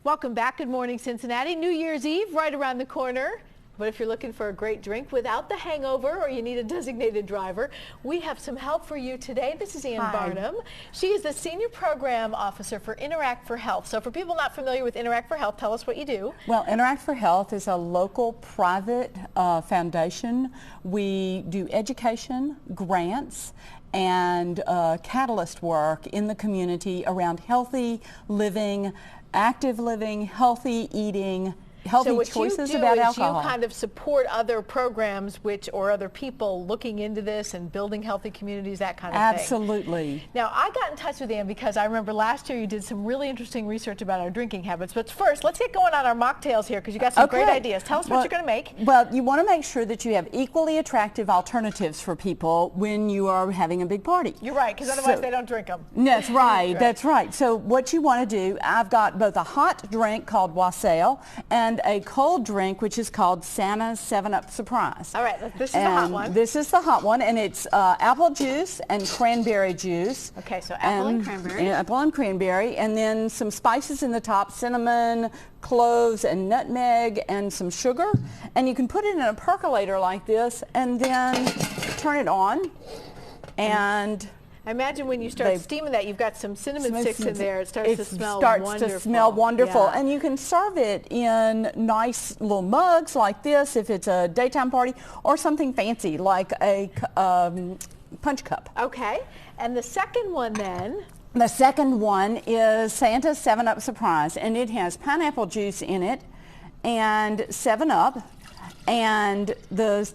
Welcome back. Good morning, Cincinnati. New Year's Eve right around the corner. But if you're looking for a great drink without the hangover or you need a designated driver, we have some help for you today. This is Barnum. She is the Senior Program Officer for Interact for Health. So for people not familiar with Interact for Health, tell us what you do. Well, Interact for Health is a local private foundation. We do education, grants, and catalyst work in the community around healthy living, active living, healthy eating, healthy choices about alcohol. You kind of support other programs or other people looking into this and building healthy communities, that kind of thing. Absolutely. Now, I got in touch with Ann because I remember last year you did some really interesting research about our drinking habits. But first, let's get going on our mocktails here because you got some great ideas. Tell us what you're going to make. Well, you want to make sure that you have equally attractive alternatives for people when you are having a big party. You're right, because otherwise they don't drink them. That's right. That's right. So what you want to do, I've got both a hot drink called wassail and a cold drink which is called Santa's 7-Up Surprise. All right, this is the hot one. This is the hot one, and it's apple juice and cranberry juice. Okay, so apple and cranberry. Apple and cranberry, and then some spices in the top, cinnamon, cloves, and nutmeg, and some sugar. And you can put it in a percolator like this, and then turn it on, and I imagine when you start steaming that, you've got some cinnamon sticks in there. It starts to smell wonderful. It starts to smell wonderful. Yeah. And you can serve it in nice little mugs like this if it's a daytime party, or something fancy like a punch cup. Okay. And the second one then? The second one is Santa's 7-Up Surprise, and it has pineapple juice in it and 7-Up, and the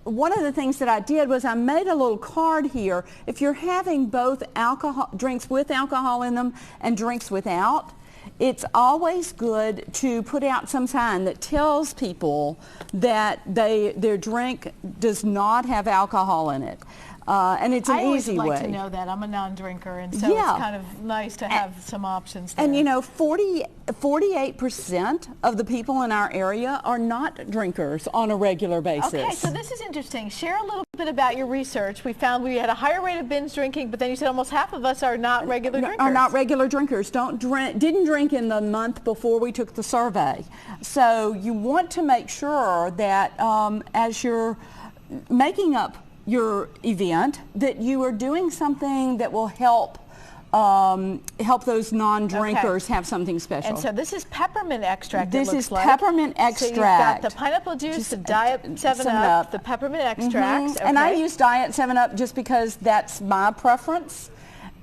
one of the things that I did was I made a little card here. If you're having both drinks with alcohol in them and drinks without, it's always good to put out some sign that tells people that their drink does not have alcohol in it. And it's an easy way. I always like to know that. I'm a non-drinker, and so it's kind of nice to have some options there. And you know, 48% of the people in our area are not drinkers on a regular basis. Okay, so this is interesting. Share a little bit about your research. We found we had a higher rate of binge drinking, but then you said almost half of us are not regular drinkers. Are not regular drinkers. Didn't drink in the month before we took the survey. So you want to make sure that as you're making up your event, that you are doing something that will help those non-drinkers have something special. And so this is peppermint extract. This is peppermint extract. So you've got the pineapple juice, the Diet 7-Up, the peppermint extract. And I use Diet 7-Up just because that's my preference.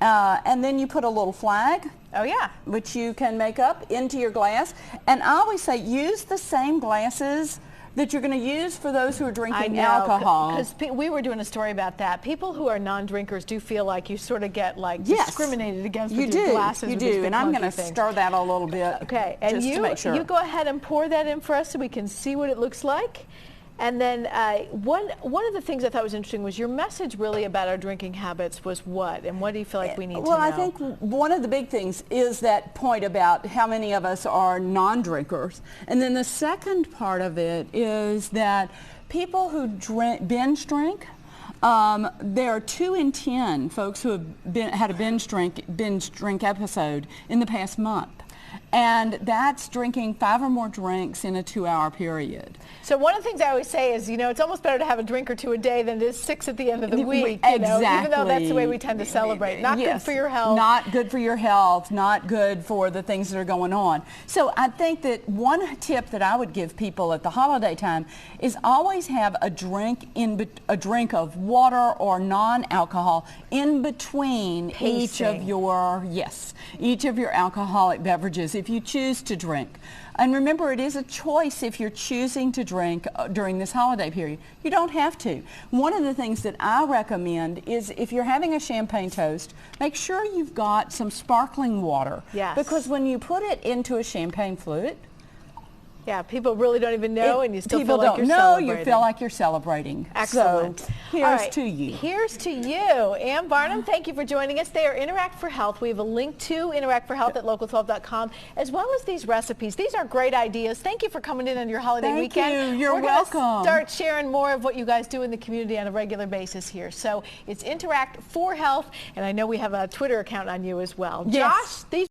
And then you put a little flag. Oh yeah. Which you can make up into your glass. And I always say use the same glasses that you're going to use for those who are drinking alcohol. Because we were doing a story about that. People who are non-drinkers do feel like you sort of get discriminated against with your glasses. You do, and I'm going to stir that a little bit. Okay, and to make sure. You go ahead and pour that in for us so we can see what it looks like. And then one of the things I thought was interesting was your message really about our drinking habits was what? And what do you feel like we need to know? Well, I think one of the big things is that point about how many of us are non-drinkers. And then the second part of it is that people who binge drink, there are 2 in 10 folks who have had a binge drink episode in the past month. And that's drinking 5 or more drinks in a 2-hour period. So one of the things I always say is, you know, it's almost better to have a drink or 2 a day than it is 6 at the end of the week. Exactly. Even though that's the way we tend to celebrate. Not good for your health. Not good for your health. Not good for the things that are going on. So I think that one tip that I would give people at the holiday time is always have a drink of water or non-alcohol in between each of your alcoholic beverages if you choose to drink. And remember, it is a choice if you're choosing to drink during this holiday period. You don't have to. One of the things that I recommend is if you're having a champagne toast, make sure you've got some sparkling water. Yes. Because when you put it into a champagne flute, yeah, people really don't even know, and you still feel like you're celebrating. You feel like you're celebrating. Excellent. So here's to you. Here's to you. Ann Barnum, thank you for joining us. They are Interact for Health. We have a link to Interact for Health at local12.com, as well as these recipes. These are great ideas. Thank you for coming in on your holiday weekend. Thank you. You're welcome. We're going to start sharing more of what you guys do in the community on a regular basis here. So it's Interact for Health, and I know we have a Twitter account on you as well. Yes. Josh, these